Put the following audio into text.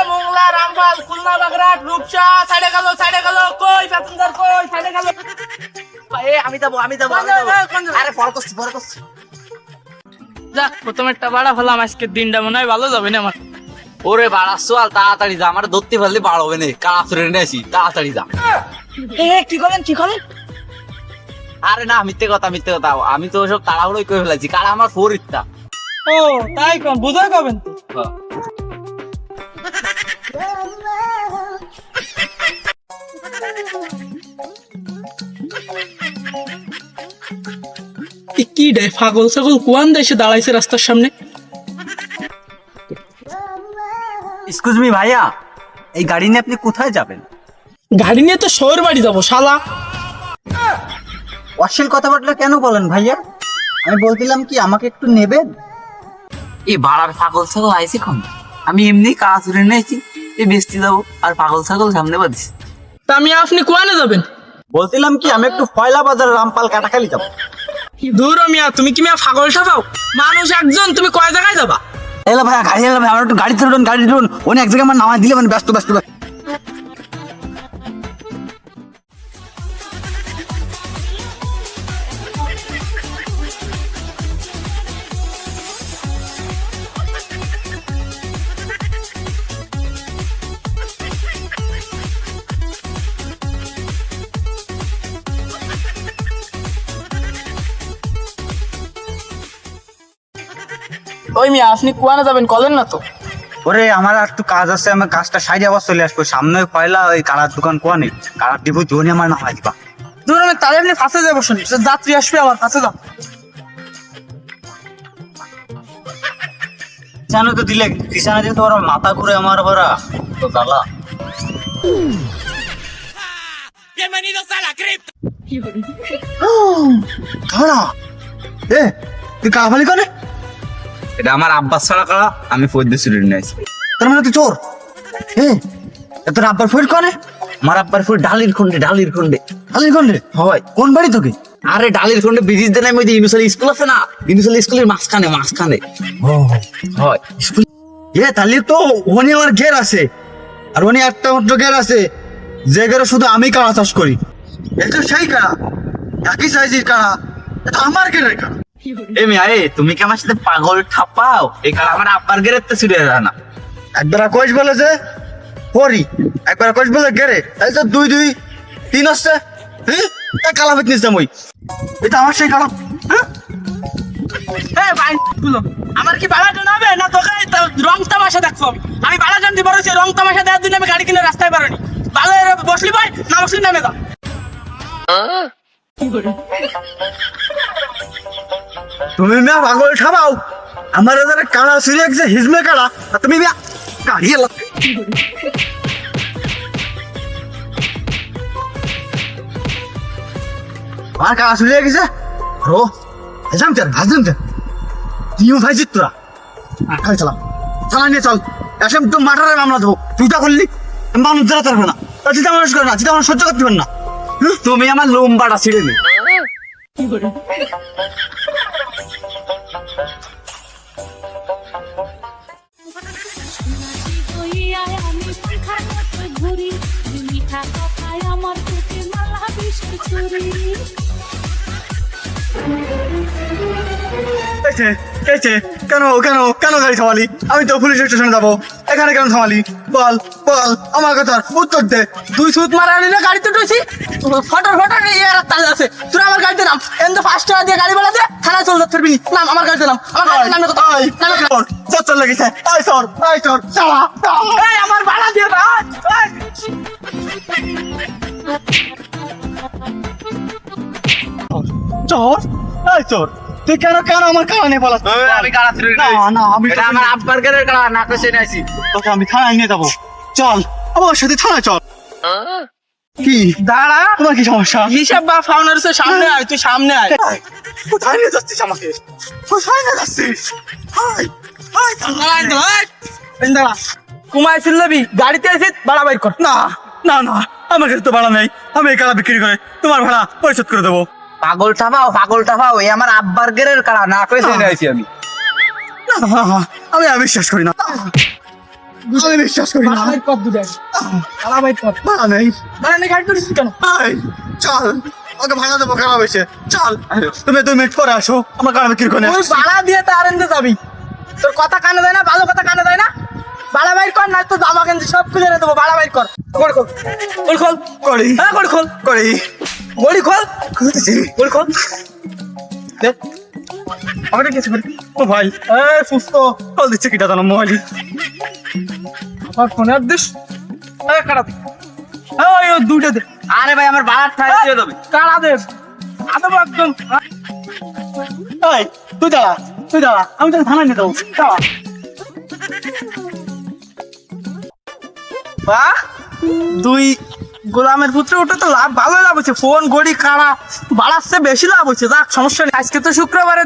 মোংলা রামপাল খুলনা বাগরাট রূপসা সাইডে গেল কই প্যাসেঞ্জার কই সাইডে গেল আমি যাবো আরে পর করছি যাক প্রথমেরটা বাড়া হলাম আজকের দিনটা মনে হয় ভালো যাবে না আমার ওরে বাড়া চল তাড়াতাড়ি যা, আমার ধরতে পারলে বার হবে না, কাজ রেনে আসি, তাড়াতাড়ি যা। কি করেন আরে না, মিথ্যে কথা, আমি তো সব তাড়াহুড়োই করে ফেলেছি, কারণ আমার ফরিদটা। ও তাই কম বুঝাই পাবেন তো কি রে পাগল ছাগল কোয়ান দেশে দাঁড়াইছে রাস্তার সামনে। এক্সকিউজ মি ভাইয়া, এই গাড়ি নিয়ে আপনি কোথায় যাবেন? গাড়ি নিয়ে তো শহর বাড়ি যাবো শালা। অশ্লীল কথাবার্তা কেন বলেন ভাইয়া? আমি বলছিলাম কি আমাকে একটু নেবেন? এই ভাড়ার পাগল ছাগল আইসি কোন? আমি এমনি কাজ রে নিয়েছি, এই বেস্তি যাবো আর পাগল ছাগল সামনে বাঁধিস। তা আমি আপনি কোয়ানে যাবেন? বলছিলাম কি আমি একটু ফয়লা বাজার রামপাল কাটাখালি যাবো। দূর মিয়া, তুমি কি মিয়া পাগল ঠাপাও? মানুষ একজন, তুমি কয় জায়গায় যাবা? এলা ভাইয়া গাড়ি এলা ভাই, আমার একটু গাড়ি ধরুন উনি এক জায়গায় আমার নামায় দিলে মানে ব্যস্ত ওই মিয়া আপনি কোয়ানে যাবেন কলেন না তো? ওরে আমার আর একটু কাজ আছে, আমার কাজটা সাইডে আবার চলে আসবো, সামনে পয়লা ওই কালার দোকান কোয়া নেই, কালার দিব জোনে আমার নামায় দিবা। দূর আমি তাহলে আপনি ফাঁসে যাবো, শুনি যাত্রী আসবে আমার ফাঁসে যাও। জানো তো দিলে কিষানে দিয়ে তো ওরা মাথা ঘুরে আমার ভরা তো জ্বালা। কারা এ তুই কাহালি করে? এটা আমার আব্বাস ছাড়া কারা, আমি ফৌজদার স্টুডেন্ট নিয়েছি। তার মানে তুই চোর? এ তোর আব্বার ফোন করে? আমার আব্বার ফুল ডালির খন্ডে আলির গন্ডে হয়। কোন বাড়ি তোকে? আরে ডালির খন্ডে ব্রিজ দেন, ওই যে ইউনিভার্সাল স্কুল আছে না, ইউনিভার্সাল স্কুলের মাঝখানে হয়। এ তাহলে তো ওখানে আমার ঘের আছে, আর ওখানে একটা মাত্র ঘের আছে যে ঘেরে শুধু আমি কাড়া চাষ করি। এটা সেই কাড়া, একই সাইজের কাড়া, এটা আমার ঘেরের কাড়া। এ মিয়া এ, তুমি কি আমার সাথে পাগল ঠাপাও? এই কারণ আমার আব্বার গেরের তো ছুটে যায় না। একবার কইস বলে যে করি, একবার কইস বলে ঘেরে, তাই তো 2 2 3 আসছে। হ্যাঁ কালা ফিটনেস দাম ওই, এটা আমার সেই কাড়া। হ্যাঁ ভাই বলো, আমার কি ভাড়া জানাবে না তোকে রং তামাশা দেখবো? আমি ভাড়া জানতে পারছি, রং তামাশা দেওয়ার জন্য আমি গাড়ি কিনে রাস্তায় পারিনি। ভালো বসলি ভাই, না বসলি নামে যা। তুমি মিয়া পাগল ঠাবাও, আমার এখানে কাড়া সিরিয়াস যে হিজমে কাড়া, আর তুমি মিয়া কাড়িয়ে লাগ। আমার কাড়া সিরিয়াস গেছে রো হাজম তুইও ভাইছিস তোরা। খালি চালাম, থানা নিয়ে চল, এসব তো মার্ডারের মামলা দেবো। তুইটা করলি মানুষ জানা পারবে না, চিতা মানুষ করে না, চিতা মানুষ সহ্য করতে পারবে না। তুমি আমার লোমবাটা ছিঁড়ে নি। কেন কেন কেন গাড়ি থামালি? আমি তো পুলিশ স্টেশনে যাবো, এখানে কেন থামালি? বল বল, আমার কথার উত্তর দে। তুই সুত মারা নিলে গাড়ি তো টুছি ফটার ইয়ার তাল আছে। তুই আমার গাড়িতে নাম, এন্ড 5 টাকা দিয়ে গাড়ি বেলা দে, থানায় চল যাচ্ছিস নাম, আমার গাড়িতে নাম, আমার গাড়িতে নামে কথা চল লেগেছে। আই সর চালা, এই আমার ভাড়া দিয়ে ভাই। চোর, এই চোর, তুই কেন আমার কারণে নিয়ে পালাস? আমি কারা ছিঁড়ে না না, আমি এটা আমার আব্বার গেরের কারা, না তো সেনে আইছি। তোকে আমি থানায় নিয়ে যাবো, চল আমার সাথে থানায় চল। কি দাঁড়া, তোমার কি সমস্যা? হিসাব বা ফাউন্ডারের সামনে আয়, তুই সামনে আয়। কোথায় নিয়ে যাচ্ছিস আমাকে? কোথায় নিয়ে যাচ্ছিস? দাঁড়া, কুমায় ফিরলবি গাড়িতে এসে ভাড়া বাইর কর। না না না, আমার কাছে তো ভাড়া নেই, আমি এই কালা বিক্রি করে তোমার ভাড়া পরিশোধ করে দেবো। পাগল ঠাপাও, এই আমার আব্বার গেরের কারা, না করে সেনে আইছি আমি। আমি বিশ্বাস করি না, আমি বিশ্বাস করি না। ভাড়া নেই। এই, চল ওকে ভাড়া দেবো, খারাপ হয়েছে। চল তুমি 2 মিনিট পরে আসো, আমার গ্রামে কিরকম তুই ভাড়া দিয়ে তার এনে যাবি, তোর কথা কানে দেয় না, ভালো কথা কানে দেয় না। ভাড়া বাইর কর, না তো জামা গেঞ্জি সব খুলে এনে দেবো। ভাড়া বাইর কর, গড়ি খোল, গড়ি খোল, করি হ্যাঁ গড়ি খোল, করি গড়ি খোল, খুলতেছি। গড়ি খোল। দেখ আমাকে কিছু করি। ও ভাই, সুস্থ কল দিচ্ছে কিটা জানো মোবাইল। আমার ফোনে আর দিস, কাটা দে, ওই 2টা দে। আরে ভাই আমার ভাড়ার টাকা দিয়ে দেবে। কাটা দে, আদব একদম। এই তুই দাঁড়া, তুই দাঁড়া, আমি তোকে থানায় নিয়ে দেবো। দাঁড়া। বাহ, 2 গোলামের পুত্র ওটা তো লাভ, ভালো লাভ হচ্ছে। ফোন গড়ি কাড়া বাড়াচ্ছে, বেশি লাভ হচ্ছে। যাক সমস্যা নেই, আজকে তো শুক্রবারে